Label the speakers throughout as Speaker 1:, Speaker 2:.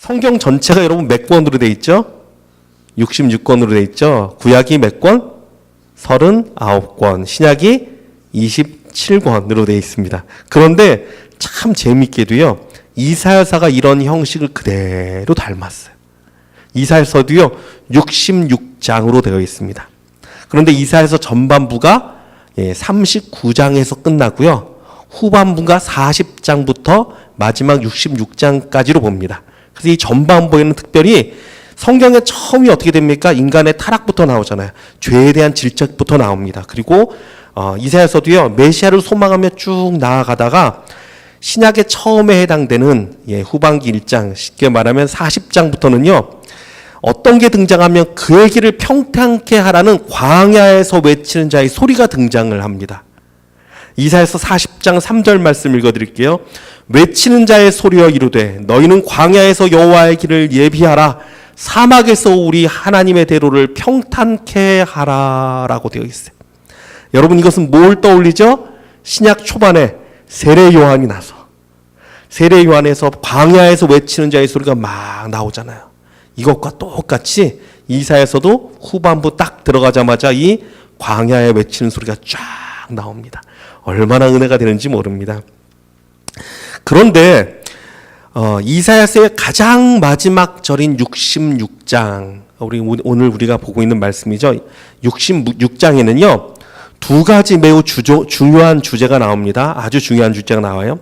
Speaker 1: 성경 전체가 여러분 몇 권으로 돼 있죠? 66권으로 돼 있죠. 구약이 몇 권? 39권. 신약이 27권으로 돼 있습니다. 그런데 참 재밌게도요. 이사야서가 이런 형식을 그대로 닮았어요. 이사야서도요. 66장으로 되어 있습니다. 그런데 이사야서 전반부가 39장에서 끝나고요. 후반부가 40장부터 마지막 66장까지로 봅니다. 그래서 이 전반부에는 특별히 성경의 처음이 어떻게 됩니까? 인간의 타락부터 나오잖아요. 죄에 대한 질책부터 나옵니다. 그리고 이사야서도요. 메시아를 소망하며 쭉 나아가다가 신약의 처음에 해당되는 후반기 1장, 쉽게 말하면 40장부터는요. 어떤 게 등장하면 그의 길을 평탄케 하라는 광야에서 외치는 자의 소리가 등장을 합니다. 이사야서 40장 3절 말씀 읽어드릴게요. 외치는 자의 소리여 이르되 너희는 광야에서 여호와의 길을 예비하라. 사막에서 우리 하나님의 대로를 평탄케 하라라고 되어 있어요. 여러분 이것은 뭘 떠올리죠? 신약 초반에 세례 요한이 나서 세례 요한에서 광야에서 외치는 자의 소리가 막 나오잖아요. 이것과 똑같이 이사야서도 후반부 딱 들어가자마자 이 광야에 외치는 소리가 쫙 나옵니다. 얼마나 은혜가 되는지 모릅니다. 그런데 이사야서의 가장 마지막 절인 66장, 오늘 우리가 보고 있는 말씀이죠. 66장에는요. 두 가지 매우 중요한 주제가 나옵니다. 아주 중요한 주제가 나와요.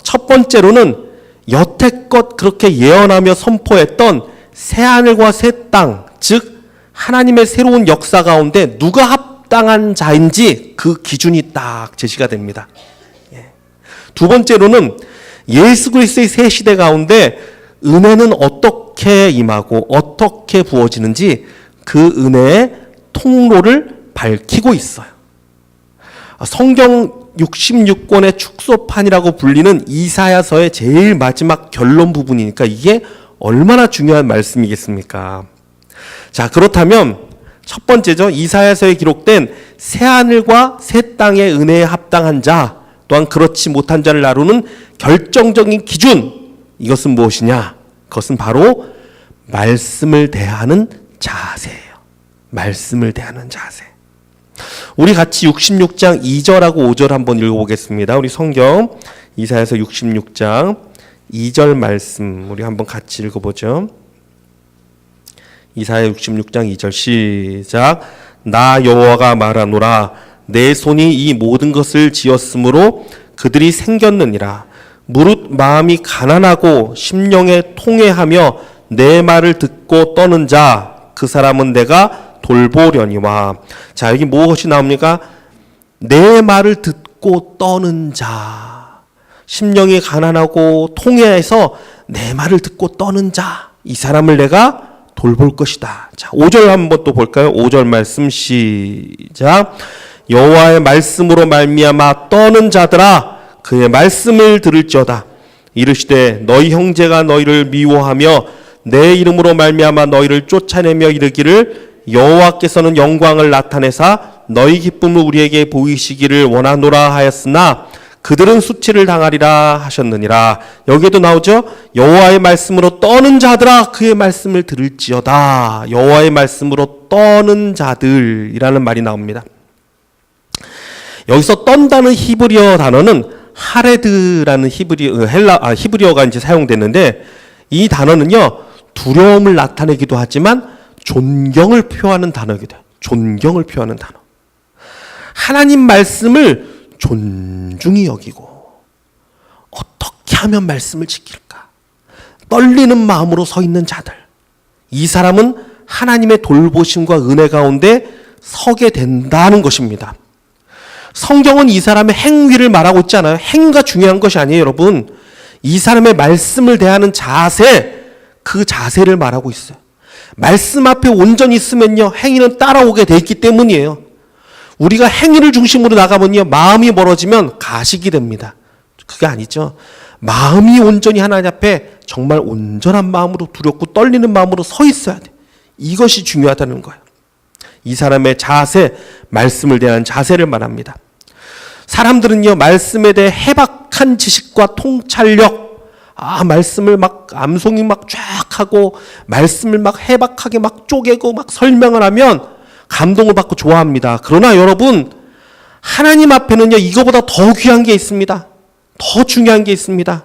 Speaker 1: 첫 번째로는 여태껏 그렇게 예언하며 선포했던 새하늘과 새 땅, 즉 하나님의 새로운 역사 가운데 누가 합당한 자인지 그 기준이 딱 제시가 됩니다. 두 번째로는 예수 그리스도의 새 시대 가운데 은혜는 어떻게 임하고 어떻게 부어지는지 그 은혜의 통로를 밝히고 있어요. 성경 66권의 축소판이라고 불리는 이사야서의 제일 마지막 결론 부분이니까 이게 얼마나 중요한 말씀이겠습니까? 자, 그렇다면 첫 번째죠. 이사야서에 기록된 새하늘과 새 땅의 은혜에 합당한 자, 또한 그렇지 못한 자를 나누는 결정적인 기준, 이것은 무엇이냐? 그것은 바로 말씀을 대하는 자세예요. 말씀을 대하는 자세. 우리 같이 66장 2절하고 5절 한번 읽어보겠습니다. 우리 성경 이사야서 66장 2절 말씀 우리 한번 같이 읽어보죠. 이사야 66장 2절 시작. 나 여호와가 말하노라. 내 손이 이 모든 것을 지었으므로 그들이 생겼느니라. 무릇 마음이 가난하고 심령에 통회하며 내 말을 듣고 떠는 자, 그 사람은 내가 돌보려니와. 자, 여기 무엇이 나옵니까? 내 말을 듣고 떠는 자, 심령이 가난하고 통회해서 내 말을 듣고 떠는 자, 이 사람을 내가 돌볼 것이다. 자, 5절 한번 또 볼까요? 5절 말씀 시작. 여호와의 말씀으로 말미암아 떠는 자들아, 그의 말씀을 들을지어다. 이르시되 너희 형제가 너희를 미워하며 내 이름으로 말미암아 너희를 쫓아내며 이르기를 여호와께서는 영광을 나타내사 너희 기쁨을 우리에게 보이시기를 원하노라 하였으나 그들은 수치를 당하리라 하셨느니라. 여기에도 나오죠. 여호와의 말씀으로 떠는 자들아 그의 말씀을 들을지어다. 여호와의 말씀으로 떠는 자들이라는 말이 나옵니다. 여기서 떤다는 히브리어 단어는 하레드라는 히브리어가 이제 사용됐는데, 이 단어는요 두려움을 나타내기도 하지만 존경을 표하는 단어이기도 해요. 존경을 표하는 단어. 하나님 말씀을 존중히 여기고 어떻게 하면 말씀을 지킬까 떨리는 마음으로 서 있는 자들, 이 사람은 하나님의 돌보심과 은혜 가운데 서게 된다는 것입니다. 성경은 이 사람의 행위를 말하고 있지 않아요. 행위가 중요한 것이 아니에요, 여러분. 이 사람의 말씀을 대하는 자세, 그 자세를 말하고 있어요. 말씀 앞에 온전히 있으면요 행위는 따라오게 돼 있기 때문이에요. 우리가 행위를 중심으로 나가면요 마음이 멀어지면 가식이 됩니다. 그게 아니죠. 마음이 온전히 하나님 앞에 정말 온전한 마음으로, 두렵고 떨리는 마음으로 서 있어야 돼. 이것이 중요하다는 거예요. 이 사람의 자세, 말씀을 대한 자세를 말합니다. 사람들은요 말씀에 대해 해박한 지식과 통찰력, 말씀을 막 암송이 막 쫙 하고 말씀을 막 해박하게 막 쪼개고 막 설명을 하면 감동을 받고 좋아합니다. 그러나 여러분, 하나님 앞에는요, 이거보다 더 귀한 게 있습니다. 더 중요한 게 있습니다.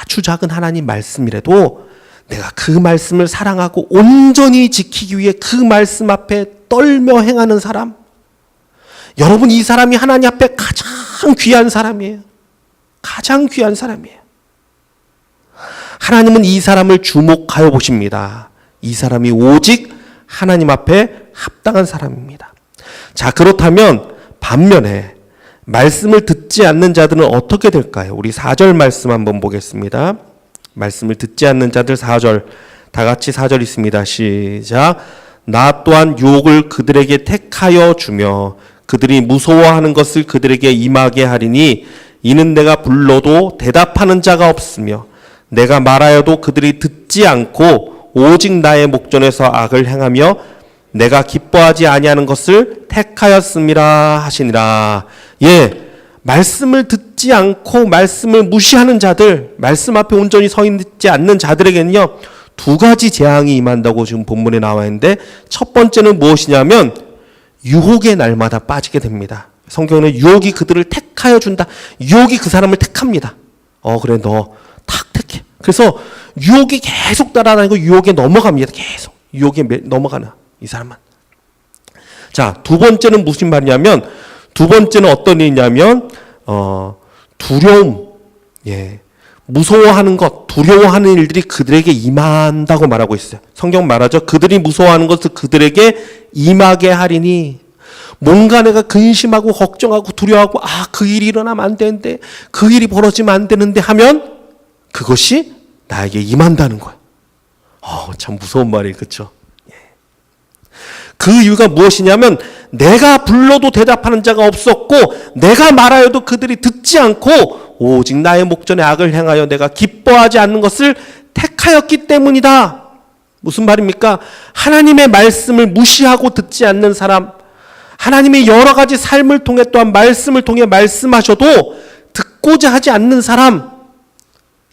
Speaker 1: 아주 작은 하나님 말씀이라도 내가 그 말씀을 사랑하고 온전히 지키기 위해 그 말씀 앞에 떨며 행하는 사람, 여러분, 이 사람이 하나님 앞에 가장 귀한 사람이에요. 가장 귀한 사람이에요. 하나님은 이 사람을 주목하여 보십니다. 이 사람이 오직 하나님 앞에 합당한 사람입니다. 자, 그렇다면 반면에 말씀을 듣지 않는 자들은 어떻게 될까요? 우리 4절 말씀 한번 보겠습니다. 말씀을 듣지 않는 자들 4절, 다 같이 4절 있습니다. 시작. 나 또한 유혹을 그들에게 택하여 주며 그들이 무서워하는 것을 그들에게 임하게 하리니 이는 내가 불러도 대답하는 자가 없으며 내가 말하여도 그들이 듣지 않고 오직 나의 목전에서 악을 행하며 내가 기뻐하지 아니하는 것을 택하였음이라 하시니라. 예, 말씀을 듣지 않고 말씀을 무시하는 자들, 말씀 앞에 온전히 서 있지 않는 자들에게는요, 두 가지 재앙이 임한다고 지금 본문에 나와 있는데, 첫 번째는 무엇이냐면 유혹의 날마다 빠지게 됩니다. 성경은 유혹이 그들을 택하여 준다. 유혹이 그 사람을 택합니다. 그래, 너 탁 택해. 그래서 유혹이 계속 따라다니고 유혹에 넘어갑니다. 계속 유혹에 넘어가는 이 사람은. 자, 두 번째는 무슨 말이냐면, 두 번째는 어떤 일이냐면 두려움, 예, 무서워하는 것, 두려워하는 일들이 그들에게 임한다고 말하고 있어요. 성경 말하죠. 그들이 무서워하는 것을 그들에게 임하게 하리니, 뭔가 내가 근심하고 걱정하고 두려워하고 그 일이 일어나면 안 되는데, 그 일이 벌어지면 안 되는데 하면 그것이 나에게 임한다는 거예요. 참 무서운 말이에요. 그렇죠? 그 이유가 무엇이냐면 내가 불러도 대답하는 자가 없었고 내가 말하여도 그들이 듣지 않고 오직 나의 목전에 악을 행하여 내가 기뻐하지 않는 것을 택하였기 때문이다. 무슨 말입니까? 하나님의 말씀을 무시하고 듣지 않는 사람, 하나님의 여러 가지 삶을 통해 또한 말씀을 통해 말씀하셔도 듣고자 하지 않는 사람,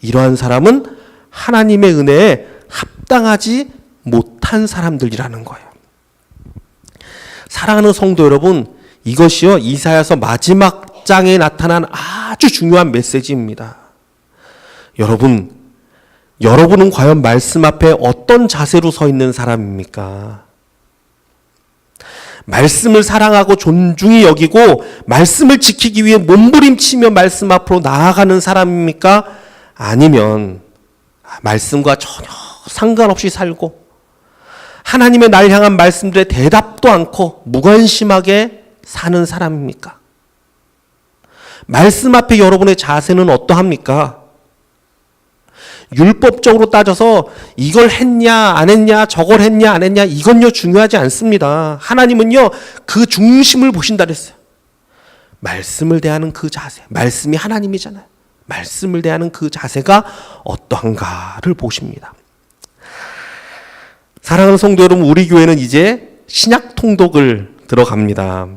Speaker 1: 이러한 사람은 하나님의 은혜에 합당하지 못한 사람들이라는 거예요. 사랑하는 성도 여러분, 이것이요, 이사야서 마지막 장에 나타난 아주 중요한 메시지입니다. 여러분은 과연 말씀 앞에 어떤 자세로 서 있는 사람입니까? 말씀을 사랑하고 존중히 여기고 말씀을 지키기 위해 몸부림치며 말씀 앞으로 나아가는 사람입니까? 아니면 말씀과 전혀 상관없이 살고 하나님의 날 향한 말씀들에 대답도 않고 무관심하게 사는 사람입니까? 말씀 앞에 여러분의 자세는 어떠합니까? 율법적으로 따져서 이걸 했냐 안 했냐, 저걸 했냐 안 했냐, 이건요 중요하지 않습니다. 하나님은요 그 중심을 보신다 그랬어요. 말씀을 대하는 그 자세, 말씀이 하나님이잖아요. 말씀을 대하는 그 자세가 어떠한가를 보십니다. 사랑하는 성도 여러분, 우리 교회는 이제 신약 통독을 들어갑니다.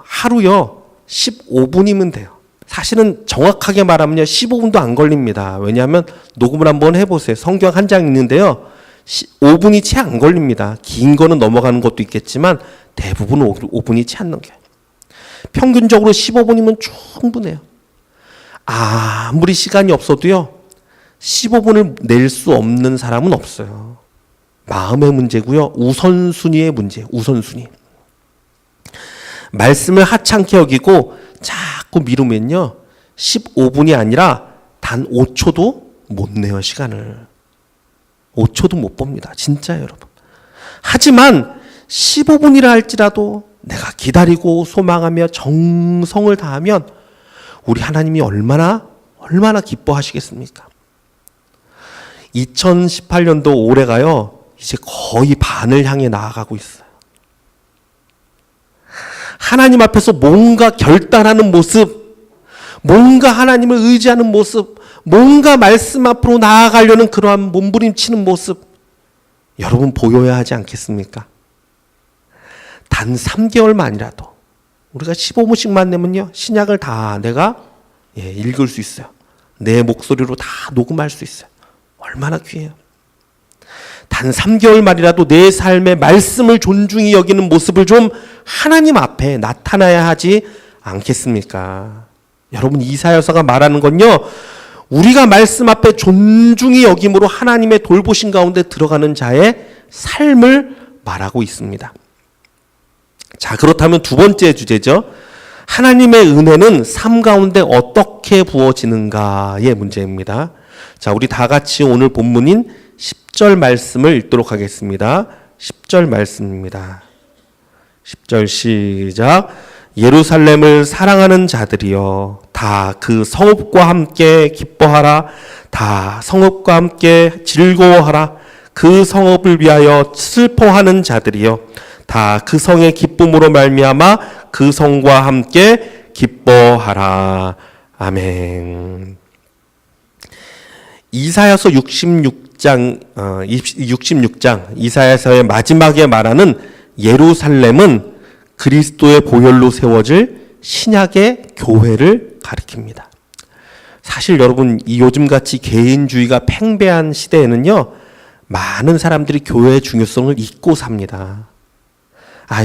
Speaker 1: 하루요 15분이면 돼요. 사실은 정확하게 말하면요 15분도 안 걸립니다. 왜냐하면 녹음을 한번 해보세요. 성경 한 장 읽는데요 5분이 채 안 걸립니다. 긴 거는 넘어가는 것도 있겠지만 대부분 5분이 채 안 넘겨요. 평균적으로 15분이면 충분해요. 아무리 시간이 없어도요 15분을 낼 수 없는 사람은 없어요. 마음의 문제고요, 우선순위의 문제, 우선순위. 말씀을 하찮게 여기고 자꾸 미루면요 15분이 아니라 단 5초도 못 내요. 시간을 5초도 못 봅니다. 진짜요 여러분. 하지만 15분이라 할지라도 내가 기다리고 소망하며 정성을 다하면 우리 하나님이 얼마나 기뻐하시겠습니까? 2018년도 올해가요 이제 거의 반을 향해 나아가고 있어요. 하나님 앞에서 뭔가 결단하는 모습, 뭔가 하나님을 의지하는 모습, 뭔가 말씀 앞으로 나아가려는 그러한 몸부림치는 모습, 여러분 보여야 하지 않겠습니까? 단 3개월만이라도 우리가 15분씩만 내면요 신약을 다 내가 읽을 수 있어요. 내 목소리로 다 녹음할 수 있어요. 얼마나 귀해요. 단 3개월 말이라도 내 삶의 말씀을 존중히 여기는 모습을 좀 하나님 앞에 나타나야 하지 않겠습니까? 여러분, 이사야서가 말하는 건요, 우리가 말씀 앞에 존중히 여김으로 하나님의 돌보심 가운데 들어가는 자의 삶을 말하고 있습니다. 자, 그렇다면 두 번째 주제죠. 하나님의 은혜는 삶 가운데 어떻게 부어지는가의 문제입니다. 자, 우리 다 같이 오늘 본문인 10절 말씀을 읽도록 하겠습니다. 10절 말씀입니다. 10절 시작. 예루살렘을 사랑하는 자들이여, 다 그 성읍과 함께 기뻐하라. 다 성읍과 함께 즐거워하라. 그 성읍을 위하여 슬퍼하는 자들이여, 다 그 성의 기쁨으로 말미암아 그 성과 함께 기뻐하라. 아멘. 이사야서 66장 이사야서의 마지막에 말하는 예루살렘은 그리스도의 보혈로 세워질 신약의 교회를 가리킵니다. 사실 여러분, 이 요즘같이 개인주의가 팽배한 시대에는요, 많은 사람들이 교회의 중요성을 잊고 삽니다.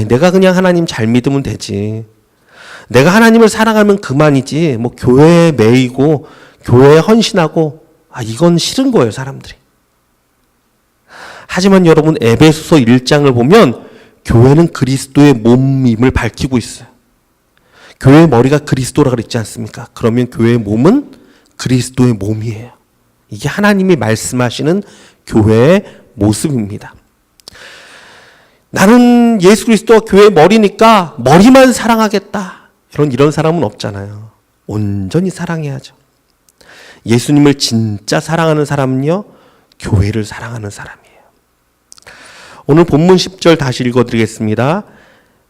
Speaker 1: 내가 그냥 하나님 잘 믿으면 되지. 내가 하나님을 사랑하면 그만이지. 뭐 교회에 매이고 교회에 헌신하고, 이건 싫은 거예요, 사람들이. 하지만 여러분, 에베소서 1장을 보면 교회는 그리스도의 몸임을 밝히고 있어요. 교회의 머리가 그리스도라 그랬지 않습니까? 그러면 교회의 몸은 그리스도의 몸이에요. 이게 하나님이 말씀하시는 교회의 모습입니다. 나는 예수 그리스도가 교회의 머리니까 머리만 사랑하겠다, 이런 사람은 없잖아요. 온전히 사랑해야죠. 예수님을 진짜 사랑하는 사람은요, 교회를 사랑하는 사람이에요. 오늘 본문 10절 다시 읽어드리겠습니다.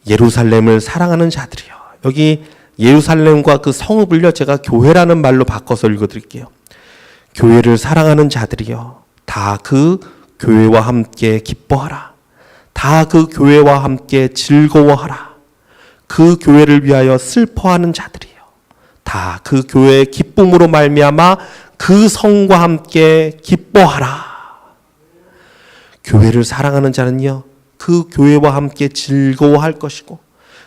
Speaker 1: 예루살렘을 사랑하는 자들이요. 여기 예루살렘과 그 성읍을요, 제가 교회라는 말로 바꿔서 읽어드릴게요. 교회를 사랑하는 자들이요, 다 그 교회와 함께 기뻐하라. 다 그 교회와 함께 즐거워하라. 그 교회를 위하여 슬퍼하는 자들이요, 다 그 교회의 기쁨으로 말미암아 그 성과 함께 기뻐하라. 교회를 사랑하는 자는요, 그 교회와 함께 즐거워할 것이고,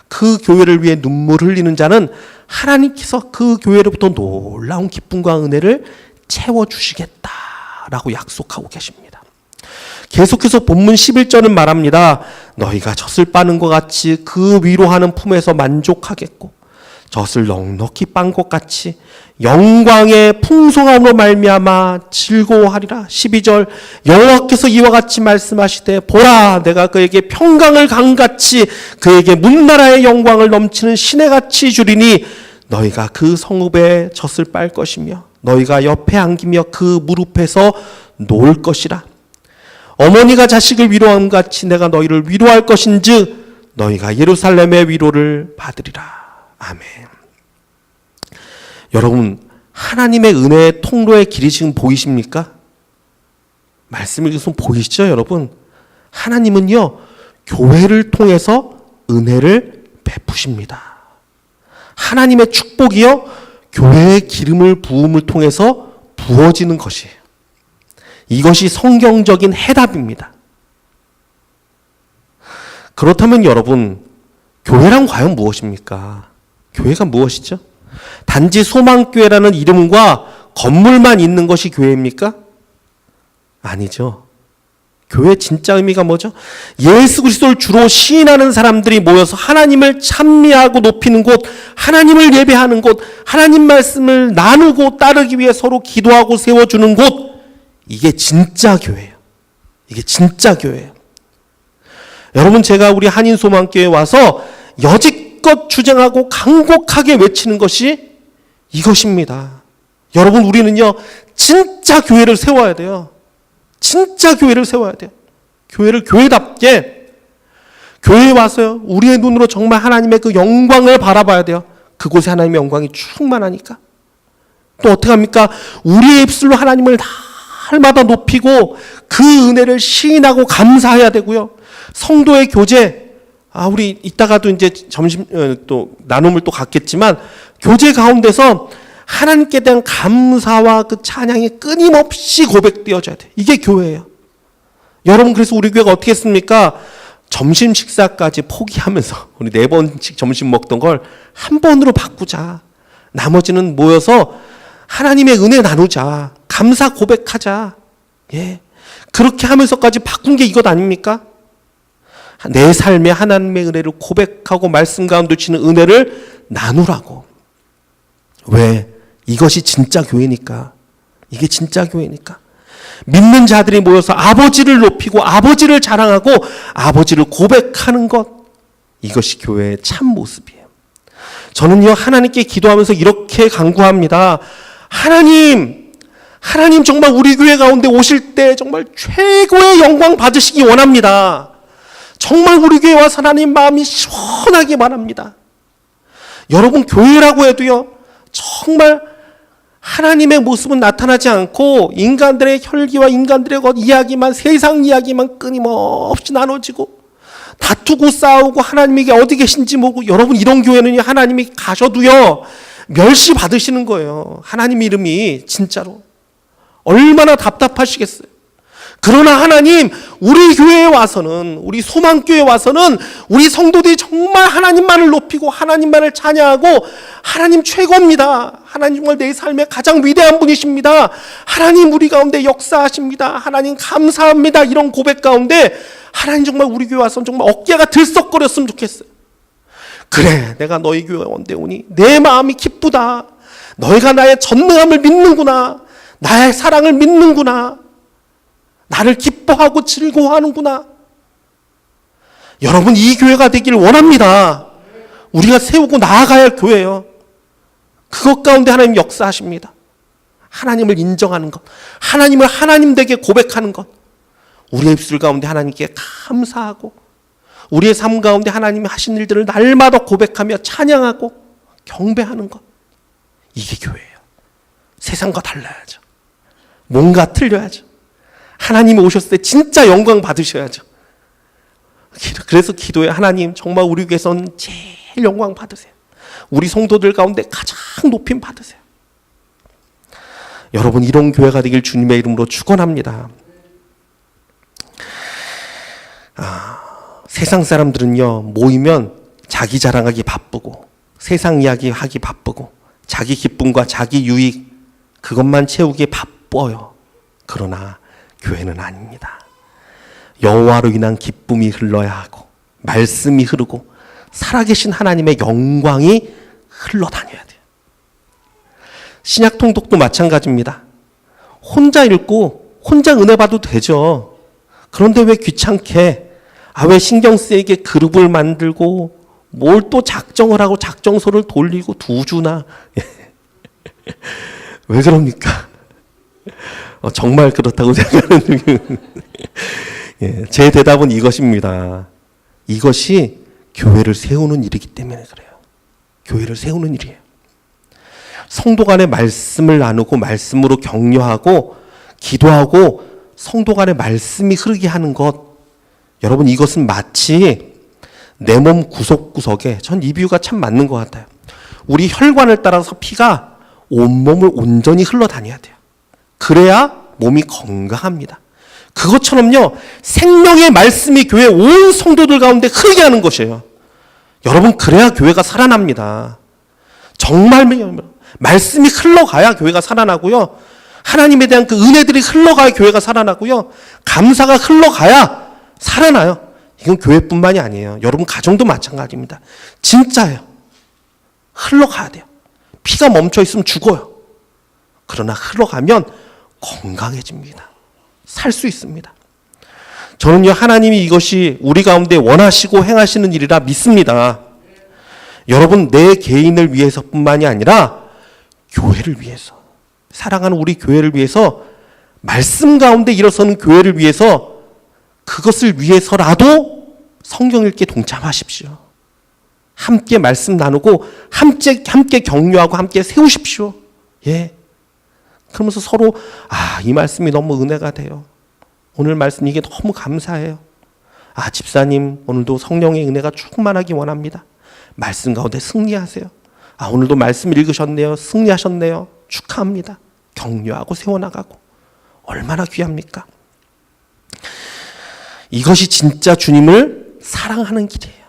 Speaker 1: 그 교회를 위해 눈물 흘리는 자는 하나님께서 그 교회로부터 놀라운 기쁨과 은혜를 채워주시겠다라고 약속하고 계십니다. 계속해서 본문 11절은 말합니다. 너희가 젖을 빠는 것 같이 그 위로하는 품에서 만족하겠고, 젖을 넉넉히 빤 것 같이 영광의 풍성함으로 말미암아 즐거워하리라. 12절, 여호와께서 이와 같이 말씀하시되, 보라, 내가 그에게 평강을 강같이 그에게 문나라의 영광을 넘치는 시내같이 주리니 너희가 그 성읍에 젖을 빨 것이며 너희가 옆에 안기며 그 무릎에서 놓을 것이라. 어머니가 자식을 위로함 같이 내가 너희를 위로할 것인즉 너희가 예루살렘의 위로를 받으리라. 아멘. 여러분, 하나님의 은혜의 통로의 길이 지금 보이십니까? 말씀 읽으면 보이시죠, 여러분? 하나님은요, 교회를 통해서 은혜를 베푸십니다. 하나님의 축복이요, 교회의 기름을 부음을 통해서 부어지는 것이에요. 이것이 성경적인 해답입니다. 그렇다면 여러분, 교회란 과연 무엇입니까? 교회가 무엇이죠? 단지 소망교회라는 이름과 건물만 있는 것이 교회입니까? 아니죠. 교회의 진짜 의미가 뭐죠? 예수 그리스도를 주로 시인하는 사람들이 모여서 하나님을 찬미하고 높이는 곳, 하나님을 예배하는 곳, 하나님 말씀을 나누고 따르기 위해 서로 기도하고 세워주는 곳, 이게 진짜 교회예요. 이게 진짜 교회예요. 여러분, 제가 우리 한인소망교회에 와서 여지껏 주장하고 강곡하게 외치는 것이 이것입니다. 여러분, 우리는요, 진짜 교회를 세워야 돼요. 진짜 교회를 세워야 돼요. 교회를 교회답게, 교회에 와서요, 우리의 눈으로 정말 하나님의 그 영광을 바라봐야 돼요. 그곳에 하나님의 영광이 충만하니까. 또 어떻게 합니까? 우리의 입술로 하나님을 날마다 높이고 그 은혜를 시인하고 감사해야 되고요. 성도의 교제, 우리 이따가도 이제 점심 또 나눔을 또 갖겠지만, 교제 가운데서 하나님께 대한 감사와 그 찬양이 끊임없이 고백되어져야 돼. 이게 교회예요. 여러분, 그래서 우리 교회가 어떻게 했습니까? 점심 식사까지 포기하면서 우리 4번씩 점심 먹던 걸 한 번으로 바꾸자. 나머지는 모여서 하나님의 은혜 나누자. 감사 고백하자. 예. 그렇게 하면서까지 바꾼 게 이것 아닙니까? 내 삶에 하나님의 은혜를 고백하고 말씀 가운데 주시는 은혜를 나누라고. 왜? 이것이 진짜 교회니까. 이게 진짜 교회니까. 믿는 자들이 모여서 아버지를 높이고 아버지를 자랑하고 아버지를 고백하는 것. 이것이 교회의 참 모습이에요. 저는요, 하나님께 기도하면서 이렇게 간구합니다. 하나님 정말 우리 교회 가운데 오실 때 정말 최고의 영광 받으시기 원합니다. 정말 우리 교회 와서 하나님 마음이 시원하게 바랍니다. 여러분, 교회라고 해도요, 정말 하나님의 모습은 나타나지 않고 인간들의 혈기와 인간들의 것 이야기만, 세상 이야기만 끊임없이 나눠지고 다투고 싸우고 하나님에게 어디 계신지 모르고, 여러분, 이런 교회는 하나님이 가셔도요 멸시 받으시는 거예요. 하나님 이름이 진짜로 얼마나 답답하시겠어요. 그러나 하나님, 우리 교회에 와서는, 우리 소망교회에 와서는 우리 성도들이 정말 하나님만을 높이고 하나님만을 찬양하고 하나님 최고입니다. 하나님 정말 내 삶의 가장 위대한 분이십니다. 하나님 우리 가운데 역사하십니다. 하나님 감사합니다. 이런 고백 가운데 하나님 정말 우리 교회 와서는 정말 어깨가 들썩거렸으면 좋겠어요. 그래, 내가 너희 교회 원대 오니 내 마음이 기쁘다. 너희가 나의 전능함을 믿는구나. 나의 사랑을 믿는구나. 나를 기뻐하고 즐거워하는구나. 여러분, 이 교회가 되기를 원합니다. 우리가 세우고 나아가야 할 교회예요. 그것 가운데 하나님 역사하십니다. 하나님을 인정하는 것, 하나님을 하나님 되게 고백하는 것, 우리의 입술 가운데 하나님께 감사하고 우리의 삶 가운데 하나님이 하신 일들을 날마다 고백하며 찬양하고 경배하는 것, 이게 교회예요. 세상과 달라야죠. 뭔가 틀려야죠. 하나님이 오셨을 때 진짜 영광 받으셔야죠. 그래서 기도해. 하나님 정말 우리 교회에서는 제일 영광 받으세요. 우리 성도들 가운데 가장 높임 받으세요. 여러분, 이런 교회가 되길 주님의 이름으로 축원합니다. 세상 사람들은요, 모이면 자기 자랑하기 바쁘고 세상 이야기 하기 바쁘고 자기 기쁨과 자기 유익 그것만 채우기 바빠요. 그러나 교회는 아닙니다. 여호와로 인한 기쁨이 흘러야 하고 말씀이 흐르고 살아계신 하나님의 영광이 흘러다녀야 돼요. 신약 통독도 마찬가지입니다. 혼자 읽고 혼자 은혜 받아도 되죠. 그런데 왜 귀찮게, 왜 신경 쓰이게 그룹을 만들고 뭘 또 작정을 하고 작정서를 돌리고 두 주나 왜 그럽니까? 정말 그렇다고 생각하는 제 대답은 이것입니다. 이것이 교회를 세우는 일이기 때문에 그래요. 교회를 세우는 일이에요. 성도 간의 말씀을 나누고 말씀으로 격려하고 기도하고 성도 간의 말씀이 흐르게 하는 것, 여러분, 이것은 마치 내 몸 구석구석에, 전 이 비유가 참 맞는 것 같아요. 우리 혈관을 따라서 피가 온몸을 온전히 흘러다녀야 돼요. 그래야 몸이 건강합니다. 그것처럼요, 생명의 말씀이 교회 온 성도들 가운데 흐르게 하는 것이에요. 여러분, 그래야 교회가 살아납니다. 정말 말씀이 흘러가야 교회가 살아나고요, 하나님에 대한 그 은혜들이 흘러가야 교회가 살아나고요, 감사가 흘러가야 살아나요. 이건 교회뿐만이 아니에요. 여러분 가정도 마찬가지입니다. 진짜예요. 흘러가야 돼요. 피가 멈춰 있으면 죽어요. 그러나 흘러가면 건강해집니다. 살 수 있습니다. 저는요, 하나님이 이것이 우리 가운데 원하시고 행하시는 일이라 믿습니다. 여러분, 내 개인을 위해서뿐만이 아니라 교회를 위해서, 사랑하는 우리 교회를 위해서, 말씀 가운데 일어서는 교회를 위해서, 그것을 위해서라도 성경 읽기에 동참하십시오. 함께 말씀 나누고 함께 격려하고 함께 세우십시오. 예. 그러면서 서로 이 말씀이 너무 은혜가 돼요. 오늘 말씀 이게 너무 감사해요. 집사님 오늘도 성령의 은혜가 충만하기 원합니다. 말씀 가운데 승리하세요. 오늘도 말씀 읽으셨네요. 승리하셨네요. 축하합니다. 격려하고 세워나가고. 얼마나 귀합니까? 이것이 진짜 주님을 사랑하는 길이에요.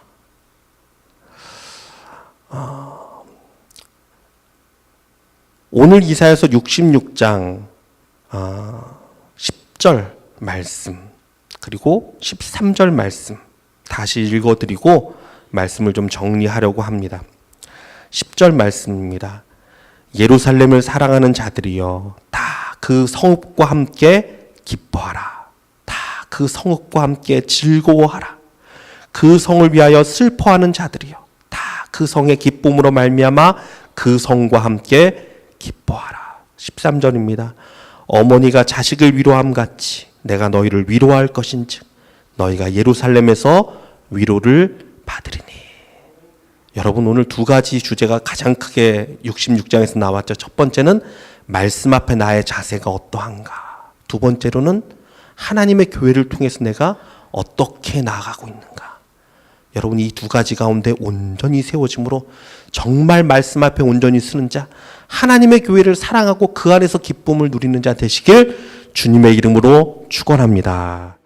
Speaker 1: 오늘 이사야서 66장 10절 말씀 그리고 13절 말씀 다시 읽어드리고 말씀을 좀 정리하려고 합니다. 10절 말씀입니다. 예루살렘을 사랑하는 자들이여 다 그 성읍과 함께 기뻐하라. 다 그 성읍과 함께 즐거워하라. 그 성을 위하여 슬퍼하는 자들이여 다 그 성의 기쁨으로 말미암아 그 성과 함께 기뻐하라. 13절입니다. 어머니가 자식을 위로함 같이 내가 너희를 위로할 것인즉 너희가 예루살렘에서 위로를 받으리니. 여러분, 오늘 두 가지 주제가 가장 크게 66장에서 나왔죠. 첫 번째는 말씀 앞에 나의 자세가 어떠한가. 두 번째로는 하나님의 교회를 통해서 내가 어떻게 나아가고 있는가. 여러분, 이 두 가지 가운데 온전히 세워짐으로 정말 말씀 앞에 온전히 서는 자, 하나님의 교회를 사랑하고 그 안에서 기쁨을 누리는 자 되시길 주님의 이름으로 축원합니다.